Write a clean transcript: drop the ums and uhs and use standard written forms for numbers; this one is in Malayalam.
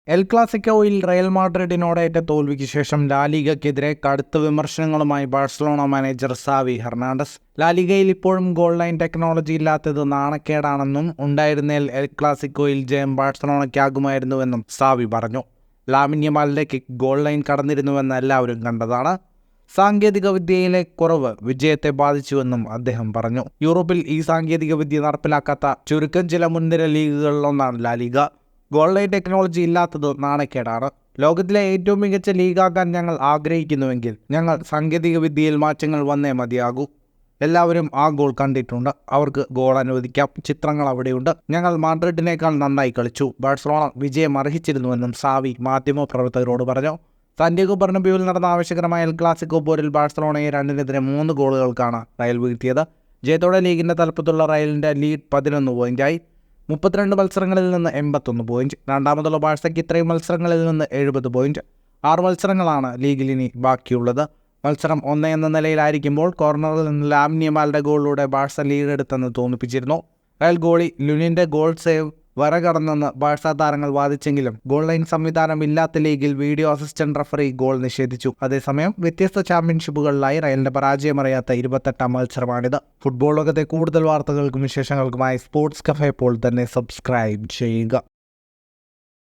എൽ ക്ലാസിക്കോയിൽ റയൽ മാഡ്രിഡിനോടേറ്റ തോൽവിക്ക് ശേഷം ലാലിഗയ്ക്കെതിരെ കടുത്ത വിമർശനങ്ങളുമായി ബാഴ്സലോണ മാനേജർ സാവി ഹെർണാണ്ടസ്. ലാലിഗയിൽ ഇപ്പോഴും ഗോൾ ലൈൻ ടെക്നോളജി ഇല്ലാത്തത് നാണക്കേടാണെന്നും ഉണ്ടായിരുന്നേൽ എൽ ക്ലാസിക്കോയിൽ ജയം ബാഴ്സലോണയ്ക്കാകുമായിരുന്നുവെന്നും സാവി പറഞ്ഞു. ലാമിൻ യമാലിന്റെ കിക്ക് ഗോൾ ലൈൻ കടന്നിരുന്നുവെന്ന് എല്ലാവരും കണ്ടതാണ്. സാങ്കേതിക വിദ്യയിലെ കുറവ് വിജയത്തെ ബാധിച്ചുവെന്നും അദ്ദേഹം പറഞ്ഞു. യൂറോപ്പിൽ ഈ സാങ്കേതിക വിദ്യ നടപ്പിലാക്കാത്ത ചുരുക്കം ചില മുൻനിര ലീഗുകളിലൊന്നാണ് ലാലിഗ. ഗോൾ ലൈൻ ടെക്നോളജി ഇല്ലാത്തത് നാണക്കേടാണ്. ലോകത്തിലെ ഏറ്റവും മികച്ച ലീഗാക്കാൻ ഞങ്ങൾ ആഗ്രഹിക്കുന്നുവെങ്കിൽ ഞങ്ങൾ സാങ്കേതിക വിദ്യയിൽ മാറ്റങ്ങൾ വന്നേ മതിയാകൂ. എല്ലാവരും ആ ഗോൾ കണ്ടിട്ടുണ്ട്. അവർക്ക് ഗോൾ അനുവദിക്കാം. ചിത്രങ്ങൾ അവിടെയുണ്ട്. ഞങ്ങൾ മാഡ്രിഡിനേക്കാൾ നന്നായി കളിച്ചു. ബാഴ്സലോണ വിജയം അർഹിച്ചിരുന്നുവെന്നും സാവി മാധ്യമപ്രവർത്തകരോട് പറഞ്ഞു. സാന്റിയാഗോ ബെർണബ്യൂവിൽ നടന്ന ആവേശകരമായ എൽ ക്ലാസിക്കോ പോരിൽ ബാഴ്സലോണയെ 2-നെതിരെ 3 ഗോളുകൾക്കാണ് റയൽ വീഴ്ത്തിയത്. ജയത്തോടെ ലീഗിന്റെ തലപ്പത്തുള്ള റയലിന്റെ ലീഡ് 11 പോയിന്റായി. 32 മത്സരങ്ങളിൽ നിന്ന് 81 പോയിന്റ്. രണ്ടാമതുള്ള ബാഴ്സയ്ക്ക് ഇത്രയും മത്സരങ്ങളിൽ നിന്ന് 70 പോയിന്റ്. 6 മത്സരങ്ങളാണ് ലീഗിൽ ഇനി ബാക്കിയുള്ളത്. മത്സരം 1 എന്ന നിലയിലായിരിക്കുമ്പോൾ കോർണറിൽ നിന്ന് ലാമിൻ യമാലിന്റെ ഗോളിലൂടെ ബാഴ്സ ലീഡെടുത്തെന്ന് തോന്നിപ്പിച്ചിരുന്നു. റയൽ ഗോളി ലുനിന്റെ ഗോൾ സേവ് വരകടന്നെന്ന് ബാഴ്സ താരങ്ങൾ വാദിച്ചെങ്കിലും ഗോൾ ലൈൻ സംവിധാനം ഇല്ലാത്ത ലീഗിൽ വീഡിയോ അസിസ്റ്റന്റ് റഫറി ഗോൾ നിഷേധിച്ചു. അതേസമയം വ്യത്യസ്ത ചാമ്പ്യൻഷിപ്പുകളിലായി റയലിന്റെ പരാജയമറിയാത്ത 28ാം മത്സരമാണിത്. ഫുട്ബോൾ ലോകത്തെ കൂടുതൽ വാർത്തകൾക്കും വിശേഷങ്ങൾക്കുമായി സ്പോർട്സ് കഫേ ഇപ്പോൾ തന്നെ സബ്സ്ക്രൈബ് ചെയ്യുക.